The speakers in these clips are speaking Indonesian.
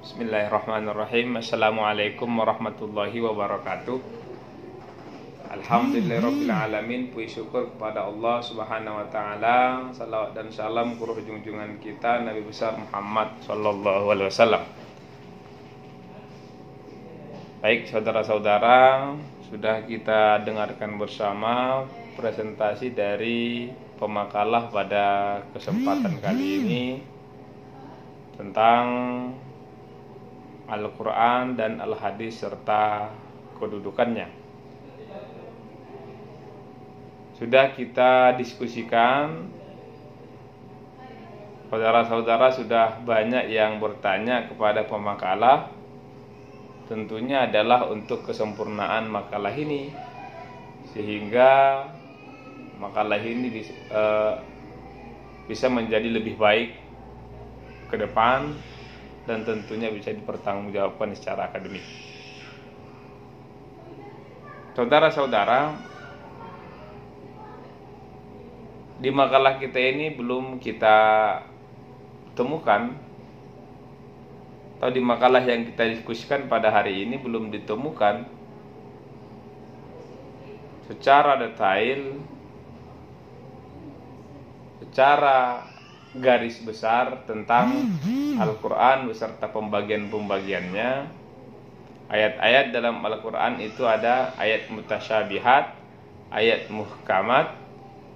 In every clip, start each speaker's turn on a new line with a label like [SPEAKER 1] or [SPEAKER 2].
[SPEAKER 1] Bismillahirrahmanirrahim. Assalamualaikum warahmatullahi wabarakatuh. Alhamdulillahirabbil alamin. Puji syukur kepada Allah Subhanahu wa taala. Salawat dan salam ke junjungan kita Nabi besar Muhammad sallallahu alaihi wasallam. Baik saudara-saudara, sudah kita dengarkan bersama presentasi dari pemakalah pada kesempatan kali ini tentang Al-Quran dan Al-Hadis serta kedudukannya. Sudah kita diskusikan, saudara-saudara sudah banyak yang bertanya kepada pemakalah. Tentunya adalah untuk kesempurnaan makalah ini, sehingga makalah ini bisa menjadi lebih baik ke depan dan tentunya bisa dipertanggungjawabkan secara akademik. Saudara-saudara, di makalah kita ini belum kita temukan, atau di makalah yang kita diskusikan pada hari ini belum ditemukan secara detail, secara garis besar tentang Al-Quran beserta pembagian-pembagiannya. Ayat-ayat dalam Al-Quran itu ada ayat mutasyabihat, ayat muhkamat,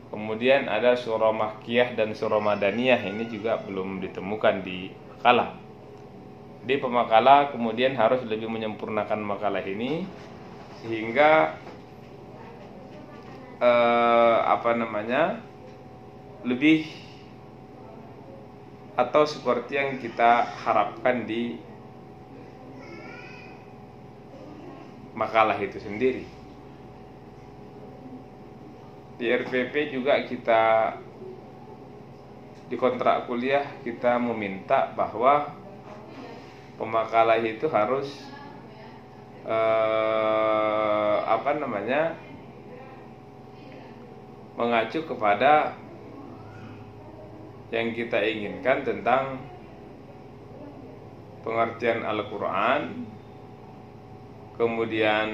[SPEAKER 1] kemudian ada surah Makkiyah dan surah Madaniyah. Ini juga belum ditemukan di makalah. Di pemakalah kemudian harus lebih menyempurnakan makalah ini sehingga lebih atau seperti yang kita harapkan di makalah itu sendiri. Di RPP juga kita di kontrak kuliah kita meminta bahwa pemakalah itu harus mengacu kepada yang kita inginkan tentang pengertian Al-Quran, kemudian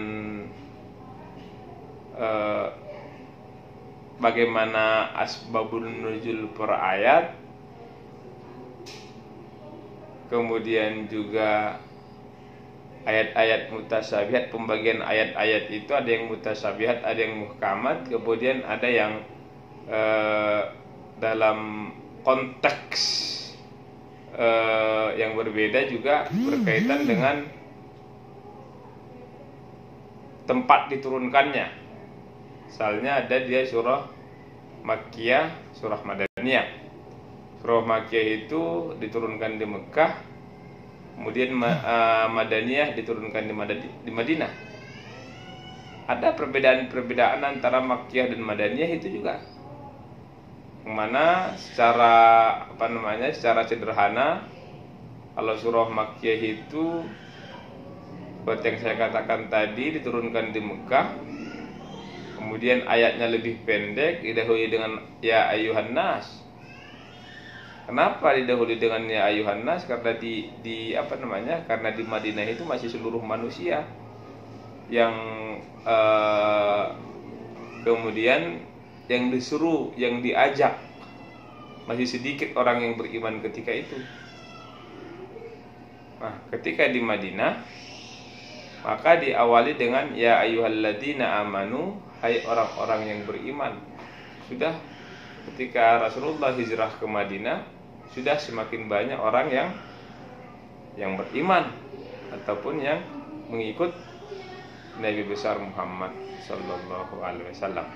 [SPEAKER 1] bagaimana asbabun nuzul per ayat, kemudian juga ayat-ayat mutasyabihat, pembagian ayat-ayat itu ada yang mutasyabihat, ada yang muhkamat, kemudian ada yang dalam konteks yang berbeda juga berkaitan dengan tempat diturunkannya. Misalnya ada dia surah Makkiyah, surah Madaniyah. Surah Makkiyah itu diturunkan di Mekah, kemudian Madaniyah diturunkan di Madinah. Ada perbedaan-perbedaan antara Makkiyah dan Madaniyah itu juga, yang mana secara sederhana kalau surah Makkiyah itu seperti yang saya katakan tadi diturunkan di Mekah, kemudian ayatnya lebih pendek, didahului dengan ya ayyuhan nas. Kenapa didahului dengan ya ayyuhan nas? Karena karena di Madinah itu masih seluruh manusia yang kemudian yang disuruh, yang diajak, masih sedikit orang yang beriman ketika itu. Nah, ketika di Madinah, maka diawali dengan ya ayyuhalladzina amanu, hai orang-orang yang beriman. Sudah ketika Rasulullah hijrah ke Madinah, sudah semakin banyak orang yang beriman ataupun yang mengikut Nabi besar Muhammad sallallahu alaihi wasallam.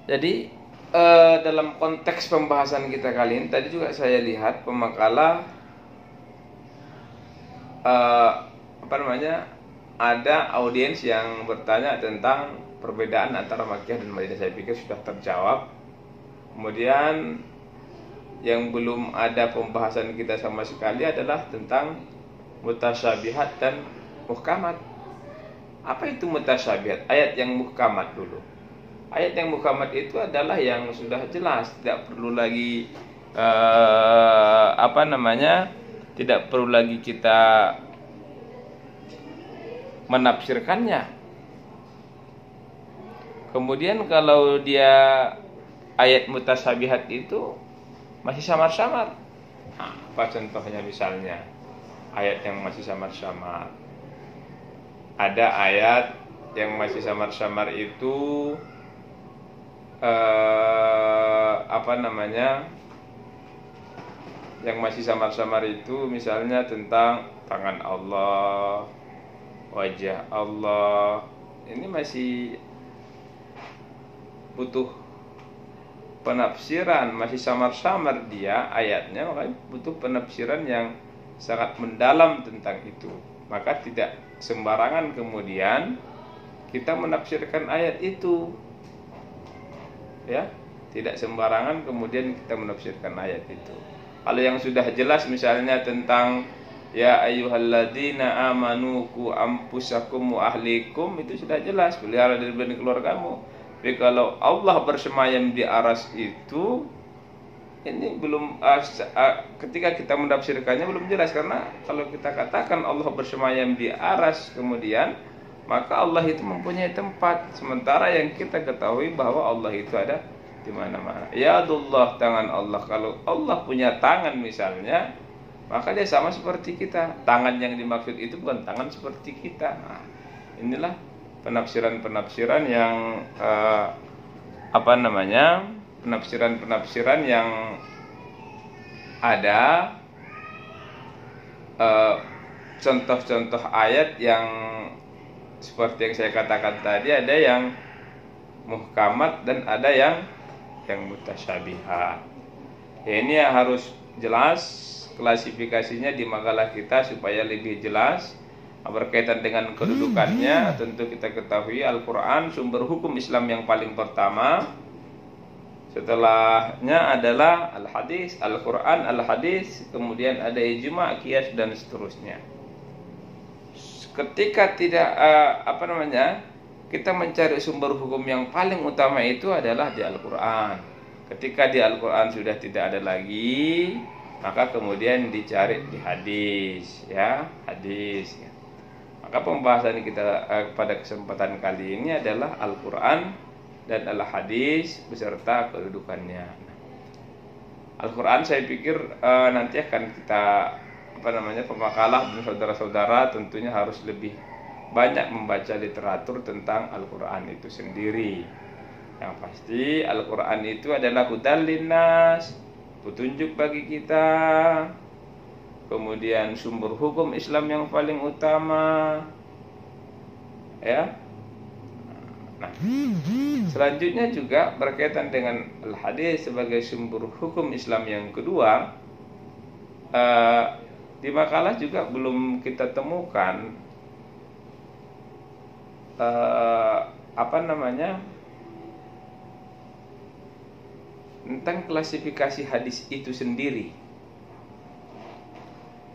[SPEAKER 1] Jadi dalam konteks pembahasan kita kali ini, tadi juga saya lihat pemakalah ada audiens yang bertanya tentang perbedaan antara Makkiyah dan Madinah. Saya pikir sudah terjawab. Kemudian yang belum ada pembahasan kita sama sekali adalah tentang mutasyabihat dan muhkamat. Apa itu mutasyabihat? Ayat yang muhkamat dulu. Ayat yang muhkamat itu adalah yang sudah jelas, tidak perlu lagi tidak perlu lagi kita menafsirkannya. Kemudian kalau dia ayat mutasyabihat itu masih samar-samar. Nah, apa contohnya misalnya ayat yang masih samar-samar? Ada ayat yang masih samar-samar itu yang masih samar-samar itu misalnya tentang tangan Allah, wajah Allah. Ini masih butuh penafsiran, masih samar-samar dia ayatnya, makanya butuh penafsiran yang sangat mendalam tentang itu. Maka tidak sembarangan kemudian kita menafsirkan ayat itu. Ya, tidak sembarangan kemudian kita menafsirkan ayat itu. Kalau yang sudah jelas misalnya tentang ya ayyuhalladzina amanu qu anfusakum wa ahlikum, itu sudah jelas, pelihara diri dan keluargamu. Tapi kalau Allah bersemayam di aras itu, ini belum ketika kita menafsirkannya belum jelas, karena kalau kita katakan Allah bersemayam di aras kemudian, maka Allah itu mempunyai tempat, sementara yang kita ketahui bahwa Allah itu ada di mana-mana. Ya Allah, tangan Allah. Kalau Allah punya tangan misalnya, maka dia sama seperti kita. Tangan yang dimaksud itu bukan tangan seperti kita. Nah, inilah penafsiran-penafsiran yang penafsiran-penafsiran yang ada contoh-contoh ayat yang seperti yang saya katakan tadi, ada yang muhkamat dan ada yang mutasyabihat. Ya, ini harus jelas klasifikasinya di makalah kita supaya lebih jelas. Berkaitan dengan kedudukannya, tentu kita ketahui Al-Quran sumber hukum Islam yang paling pertama. Setelahnya adalah Al-Hadis, Al-Quran, Al-Hadis, kemudian ada ijma', qiyas dan seterusnya. Ketika tidak kita mencari sumber hukum yang paling utama itu adalah di Al-Quran. Ketika di Al-Quran sudah tidak ada lagi, maka kemudian dicari di hadis, ya, hadis. Ya. Maka pembahasan kita pada kesempatan kali ini adalah Al-Quran dan Al-Hadis beserta kedudukannya. Al-Quran saya pikir nanti akan kita pemakalah dan saudara-saudara tentunya harus lebih banyak membaca literatur tentang Al-Quran itu sendiri. Yang pasti Al-Quran itu adalah hudal linnas, petunjuk bagi kita, kemudian sumber hukum Islam yang paling utama, ya. Nah, selanjutnya juga berkaitan dengan Al-Hadis sebagai sumber hukum Islam yang kedua. Di makalah juga belum kita temukan tentang klasifikasi hadis itu sendiri.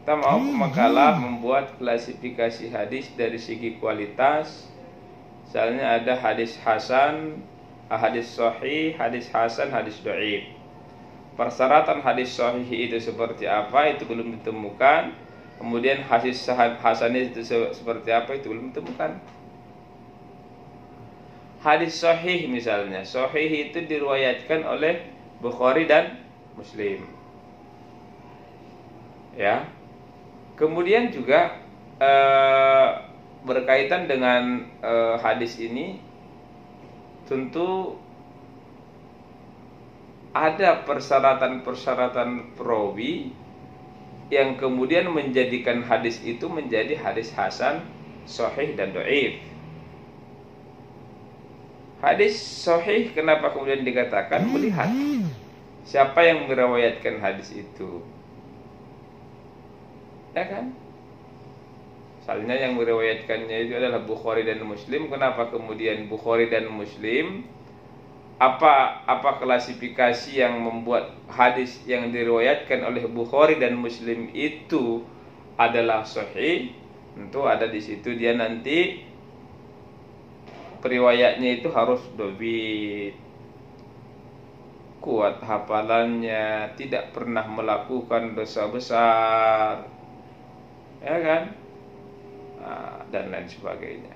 [SPEAKER 1] Kita mau makalah membuat klasifikasi hadis dari segi kualitas. Misalnya ada hadis hasan, hadis sahih, hadis hasan, hadis dhaif. Persyaratan hadis sahih itu seperti apa, itu belum ditemukan. Kemudian hadis hasan itu seperti apa, itu belum ditemukan. Hadis sahih misalnya, sahih itu diriwayatkan oleh Bukhari dan Muslim. Ya. Kemudian juga berkaitan dengan hadis ini, tentu ada persyaratan-persyaratan perawi yang kemudian menjadikan hadis itu menjadi hadis hasan, sahih dan dhaif. Hadis sahih kenapa kemudian dikatakan? Melihat siapa yang meriwayatkan hadis itu, ya kan? Misalnya yang meriwayatkannya itu adalah Bukhari dan Muslim. Kenapa kemudian Bukhari dan Muslim? Apa klasifikasi yang membuat hadis yang diriwayatkan oleh Bukhari dan Muslim itu adalah sahih? Tentu ada di situ dia nanti periwayatnya itu harus dobit, kuat hafalannya, tidak pernah melakukan dosa besar, ya kan? Dan lain sebagainya.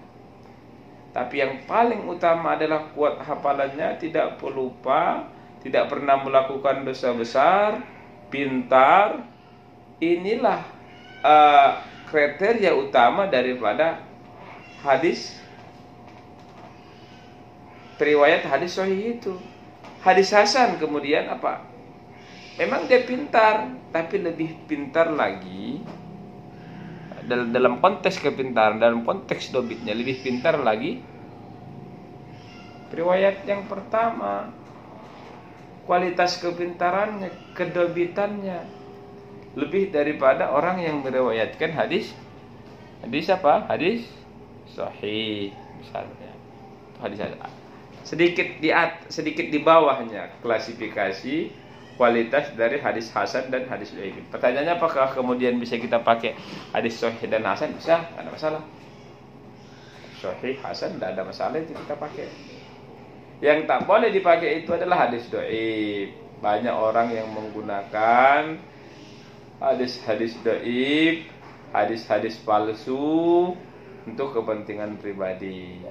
[SPEAKER 1] Tapi yang paling utama adalah kuat hafalannya, tidak pelupa, tidak pernah melakukan dosa besar, pintar. Inilah kriteria utama daripada hadis, riwayat hadis sahih itu. Hadis hasan kemudian apa? Memang dia pintar, tapi lebih pintar lagi dalam konteks kepintaran, dalam konteks dobitnya lebih pintar lagi riwayat yang pertama. Kualitas kepintarannya, kedobitannya lebih daripada orang yang meriwayatkan hadis apa? Hadis sahih misalnya. Hadis sedikit di bawahnya klasifikasi kualitas dari hadis hasan dan hadis dhaif. Pertanyaannya, apakah kemudian bisa kita pakai hadis sahih dan hasan? Bisa, tidak ada masalah. Sahih, hasan, tidak ada masalah itu kita pakai. Yang tak boleh dipakai itu adalah hadis dhaif. Banyak orang yang menggunakan hadis-hadis dhaif, hadis-hadis palsu untuk kepentingan pribadi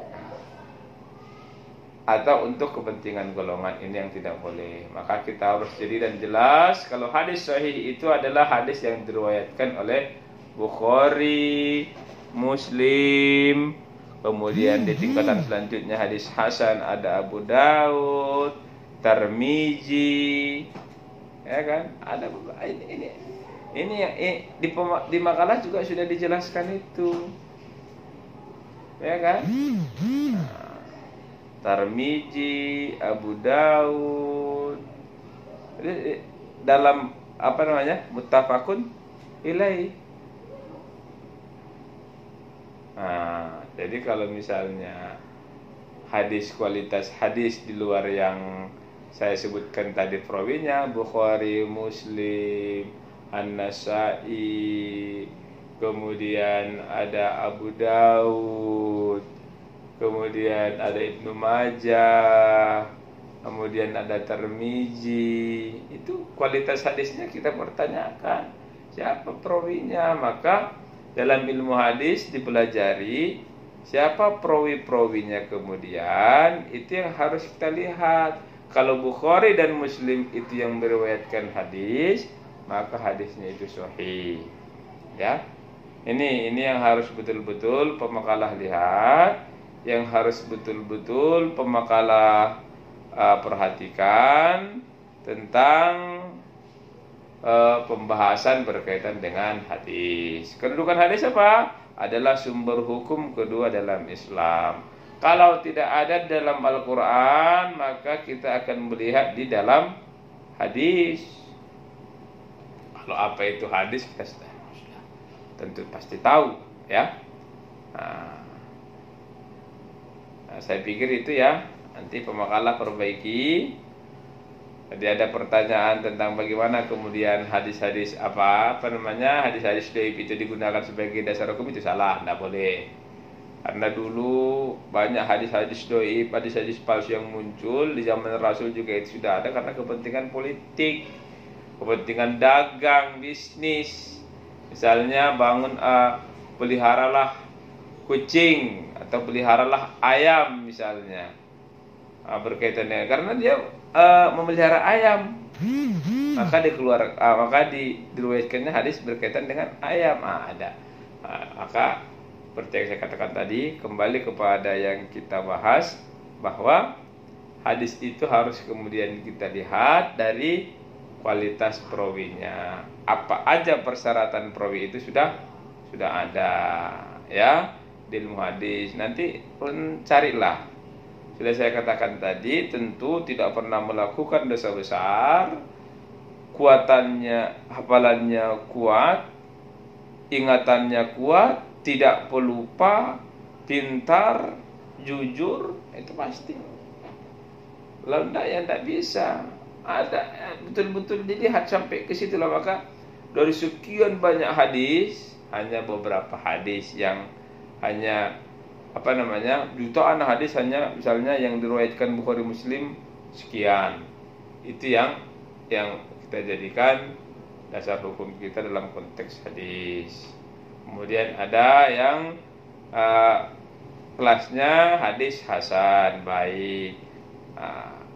[SPEAKER 1] atau untuk kepentingan golongan. Ini yang tidak boleh. Maka kita harus jadi dan jelas kalau hadis sahih itu adalah hadis yang diriwayatkan oleh Bukhari, Muslim. Kemudian di tingkatan selanjutnya hadis hasan ada Abu Daud, Tirmizi, ya kan? Ada ini yang di makalah juga sudah dijelaskan itu, ya kan? Tirmizi, Abu Daud, dalam apa namanya, muttafaqun ilaih. Jadi kalau misalnya hadis, kualitas hadis di luar yang saya sebutkan tadi perawinya, Bukhari, Muslim, An-Nasa'i, kemudian ada Abu Daud, kemudian ada Ibnu Majah, kemudian ada Tirmizi, itu kualitas hadisnya kita pertanyakan siapa perawinya. Maka dalam ilmu hadis dipelajari siapa perawi-perawinya, kemudian itu yang harus kita lihat. Kalau Bukhari dan Muslim itu yang meriwayatkan hadis, maka hadisnya itu sahih. Ya, ini yang harus betul-betul pemakalah lihat, yang harus betul-betul pemakalah perhatikan tentang pembahasan berkaitan dengan hadis. Kedudukan hadis apa? Adalah sumber hukum kedua dalam Islam. Kalau tidak ada dalam Al-Quran, maka kita akan melihat di dalam hadis. Kalau apa itu hadis, kita sudah tentu pasti tahu, ya. Saya pikir itu ya. Nanti pemakalah perbaiki. Jadi ada pertanyaan tentang bagaimana kemudian hadis-hadis hadis-hadis dhaif itu digunakan sebagai dasar hukum, itu salah, tidak boleh. Karena dulu banyak hadis-hadis dhaif, hadis-hadis palsu yang muncul di zaman Rasul juga itu sudah ada karena kepentingan politik, kepentingan dagang, bisnis. Misalnya peliharalah kucing atau peliharalah ayam misalnya, berkaitannya karena dia memelihara ayam, maka diriwayatkannya hadis berkaitan dengan ayam. Maka seperti yang saya katakan tadi, kembali kepada yang kita bahas, bahwa hadis itu harus kemudian kita lihat dari kualitas perawinya. Apa aja persyaratan perawi itu sudah ada, ya, di ilmu hadis. Nanti pun carilah. Sudah saya katakan tadi, tentu tidak pernah melakukan dosa besar, kuatannya, hafalannya kuat, ingatannya kuat, tidak pelupa, pintar, jujur, itu pasti. Kalau tidak, ya tidak bisa. Ada betul-betul dilihat sampai ke situ lah. Maka dari sekian banyak hadis, hanya beberapa hadis yang hanya jutaan hadis hanya misalnya yang diriwayatkan Bukhari Muslim sekian, Itu yang kita jadikan dasar hukum kita dalam konteks hadis. Kemudian ada yang kelasnya hadis hasan, baik.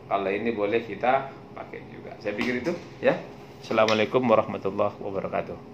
[SPEAKER 1] Kalau ini boleh kita pakai juga. Saya pikir itu ya. Assalamualaikum warahmatullahi wabarakatuh.